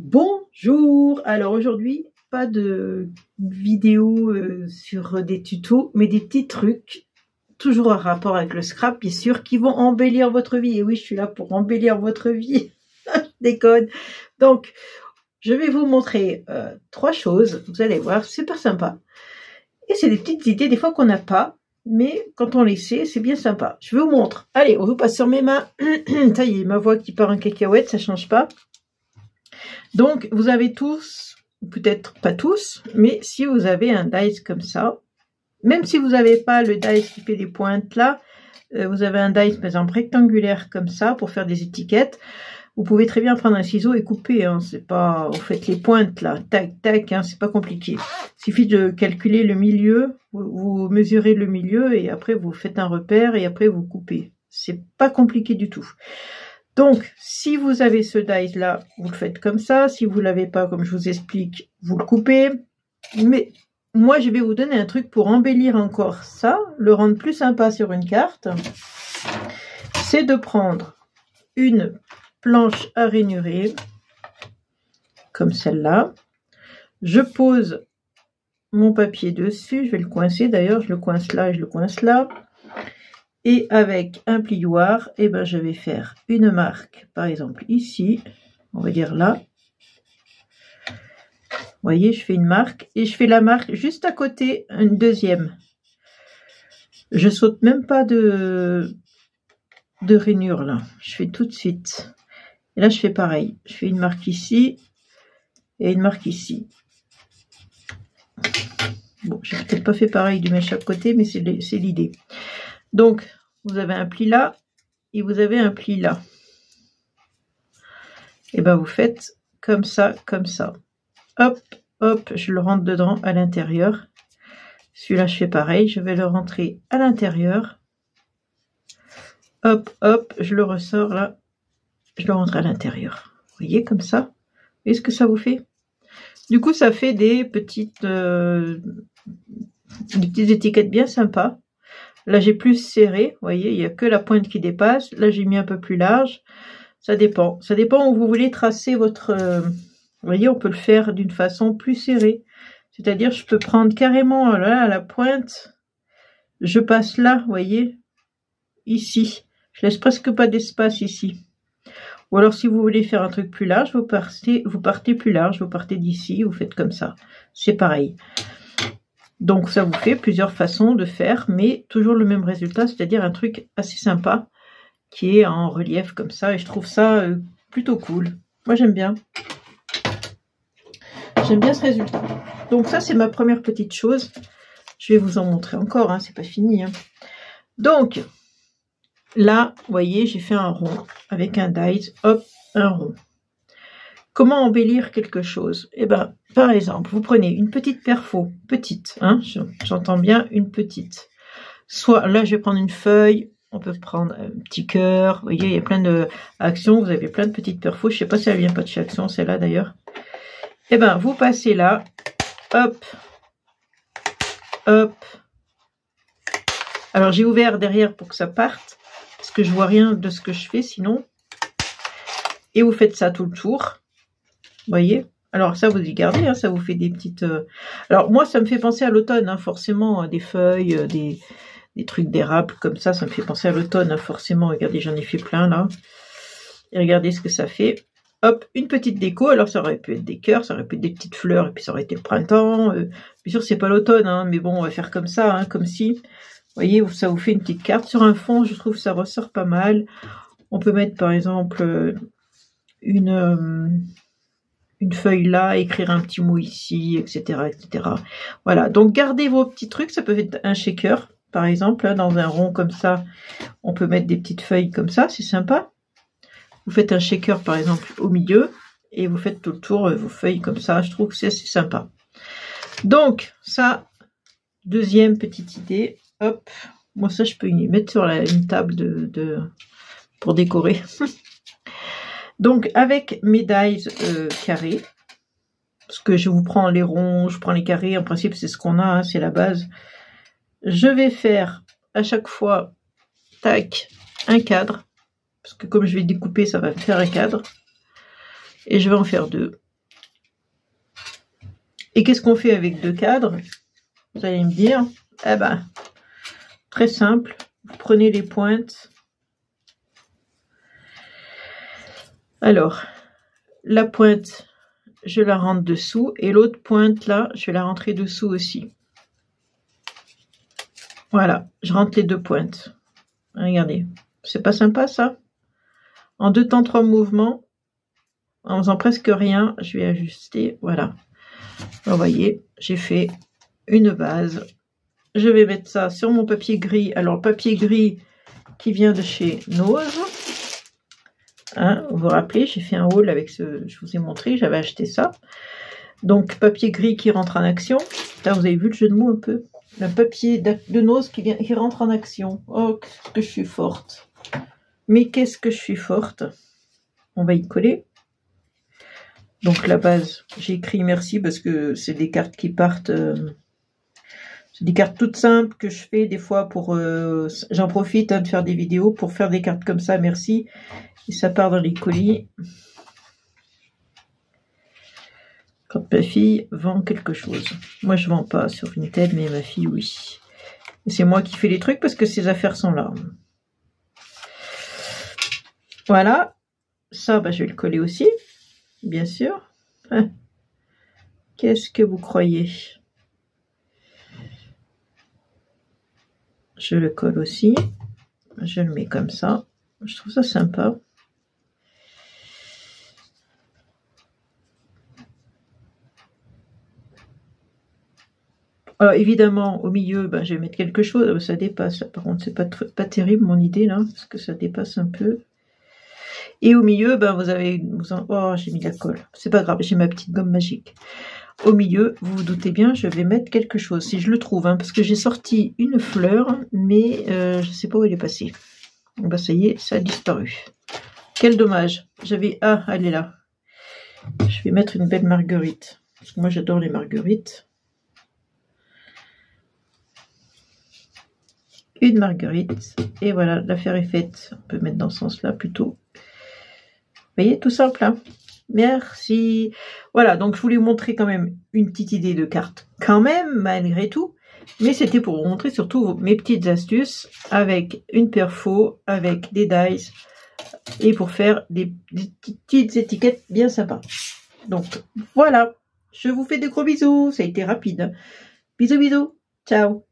Bonjour, alors aujourd'hui pas de vidéo sur des tutos mais des petits trucs toujours en rapport avec le scrap bien sûr qui vont embellir votre vie. Et oui, je suis là pour embellir votre vie. Je déconne. Donc je vais vous montrer trois choses, vous allez voir, c'est super sympa et c'est des petites idées des fois qu'on n'a pas, mais quand on les sait c'est bien sympa. Je vous montre, allez, on vous passe sur mes mains. Ça y est, ma voix qui part en cacahuète, ça change pas. Donc, vous avez tous, peut-être pas tous, mais si vous avez un dies comme ça, même si vous n'avez pas le dies qui fait des pointes là, vous avez un dies par exemple rectangulaire comme ça pour faire des étiquettes, vous pouvez très bien prendre un ciseau et couper, hein, c'est pas, vous faites les pointes là, tac, tac, hein, c'est pas compliqué. Il suffit de calculer le milieu, vous mesurez le milieu et après vous faites un repère et après vous coupez. C'est pas compliqué du tout. Donc, si vous avez ce dies là, vous le faites comme ça. Si vous ne l'avez pas, comme je vous explique, vous le coupez. Mais moi, je vais vous donner un truc pour embellir encore ça, le rendre plus sympa sur une carte. C'est de prendre une planche à ranurer, comme celle-là. Je pose mon papier dessus. Je vais le coincer. D'ailleurs, je le coince là et je le coince là. Et avec un plioir, eh ben, je vais faire une marque, par exemple ici, on va dire là. Vous voyez, je fais une marque et je fais la marque juste à côté, une deuxième. Je saute même pas de rainure là, je fais tout de suite. Et là, je fais pareil, je fais une marque ici et une marque ici. Bon, j'ai peut-être pas fait pareil de chaque côté, mais c'est l'idée. Donc, vous avez un pli là et vous avez un pli là. Et bien, vous faites comme ça, comme ça. Hop, hop, je le rentre dedans à l'intérieur. Celui-là, je fais pareil. Je vais le rentrer à l'intérieur. Hop, hop, je le ressors là. Je le rentre à l'intérieur. Vous voyez, comme ça. Vous voyez ce que ça vous fait? Du coup, ça fait des petites étiquettes bien sympas. Là, j'ai plus serré, vous voyez, il n'y a que la pointe qui dépasse. Là, j'ai mis un peu plus large. Ça dépend. Ça dépend où vous voulez tracer votre... vous voyez, on peut le faire d'une façon plus serrée. C'est-à-dire, je peux prendre carrément là, à la pointe. Je passe là, vous voyez, ici. Je laisse presque pas d'espace ici. Ou alors, si vous voulez faire un truc plus large, vous partez plus large. Vous partez d'ici, vous faites comme ça. C'est pareil. Donc ça vous fait plusieurs façons de faire, mais toujours le même résultat, c'est-à-dire un truc assez sympa qui est en relief comme ça, et je trouve ça plutôt cool. Moi j'aime bien. J'aime bien ce résultat. Donc ça c'est ma première petite chose. Je vais vous en montrer encore, hein, c'est pas fini. Hein. Donc là, vous voyez, j'ai fait un rond avec un dies, hop, un rond. Comment embellir quelque chose? Eh ben, par exemple, vous prenez une petite perfo, petite, hein, j'entends bien une petite. Soit, là, je vais prendre une feuille, on peut prendre un petit cœur, vous voyez, il y a plein d'actions, vous avez plein de petites perfos, je sais pas si elle vient pas de chez Action, celle-là d'ailleurs. Eh ben, vous passez là, hop, hop. Alors, j'ai ouvert derrière pour que ça parte, parce que je vois rien de ce que je fais sinon. Et vous faites ça tout le tour. Vous voyez, alors ça vous y gardez, hein, ça vous fait des petites... Alors moi ça me fait penser à l'automne, hein, forcément, des feuilles, des trucs d'érable comme ça me fait penser à l'automne, hein, forcément. Regardez, j'en ai fait plein là. Et regardez ce que ça fait. Hop, une petite déco, alors ça aurait pu être des cœurs, ça aurait pu être des petites fleurs, et puis ça aurait été le printemps. Bien sûr c'est pas l'automne, hein, mais bon on va faire comme ça, hein, comme si... Vous voyez, ça vous fait une petite carte sur un fond, je trouve que ça ressort pas mal. On peut mettre par exemple une feuille là, écrire un petit mot ici, etc., etc. Voilà, donc gardez vos petits trucs, ça peut être un shaker, par exemple, là, dans un rond comme ça, on peut mettre des petites feuilles comme ça, c'est sympa. Vous faites un shaker, par exemple, au milieu, et vous faites tout le tour vos feuilles comme ça, je trouve que c'est assez sympa. Donc, ça, deuxième petite idée, hop, moi ça, je peux y mettre sur une table pour décorer. Donc, avec mes dies carrés, parce que je vous prends les ronds, je prends les carrés, en principe, c'est ce qu'on a, hein, c'est la base. Je vais faire à chaque fois, tac, un cadre, parce que comme je vais découper, ça va me faire un cadre. Et je vais en faire deux. Et qu'est-ce qu'on fait avec 2 cadres? Vous allez me dire, eh ben, très simple. Vous prenez les pointes. Alors, la pointe, je la rentre dessous. Et l'autre pointe, là, je vais la rentrer dessous aussi. Voilà, je rentre les 2 pointes. Regardez, c'est pas sympa ça? En 2 temps 3 mouvements, en faisant presque rien, je vais ajuster. Voilà. Vous voyez, j'ai fait une base. Je vais mettre ça sur mon papier gris. Alors, papier gris qui vient de chez Nose. Hein, vous vous rappelez, j'ai fait un haul avec ce... Je vous ai montré, j'avais acheté ça. Donc, papier gris qui rentre en action. Là, vous avez vu le jeu de mots un peu. Le papier de Nose qui rentre en action. Oh, qu'est-ce que je suis forte. Mais qu'est-ce que je suis forte. On va y coller. Donc, la base, j'ai écrit merci parce que c'est des cartes qui partent... c'est des cartes toutes simples que je fais des fois pour... j'en profite de faire des vidéos pour faire des cartes comme ça, merci. Et ça part dans les colis. Quand ma fille vend quelque chose. Moi, je vends pas sur Vinted, mais ma fille, oui. C'est moi qui fais les trucs parce que ses affaires sont là. Voilà. Ça, bah, je vais le coller aussi, bien sûr. Qu'est-ce que vous croyez? Je le colle aussi. Je le mets comme ça. Je trouve ça sympa. Alors évidemment, au milieu, ben, je vais mettre quelque chose. Ça dépasse. Par contre, c'est pas terrible mon idée là, parce que ça dépasse un peu. Et au milieu, ben, vous avez... Oh, j'ai mis de la colle. C'est pas grave, j'ai ma petite gomme magique. Au milieu, vous vous doutez bien, je vais mettre quelque chose, si je le trouve, hein, parce que j'ai sorti une fleur, mais je ne sais pas où elle est passée. Ben, ça y est, ça a disparu. Quel dommage. J'avais... Ah, elle est là. Je vais mettre une belle marguerite, parce que moi j'adore les marguerites. Une marguerite, et voilà, l'affaire est faite. On peut mettre dans ce sens-là plutôt. Vous voyez, tout simple, hein. Merci. Voilà, donc je voulais vous montrer quand même une petite idée de carte, quand même, malgré tout. Mais c'était pour vous montrer surtout mes petites astuces avec une perfo, avec des dies, et pour faire des petites étiquettes bien sympas. Donc, voilà. Je vous fais de gros bisous. Ça a été rapide. Bisous, bisous. Ciao.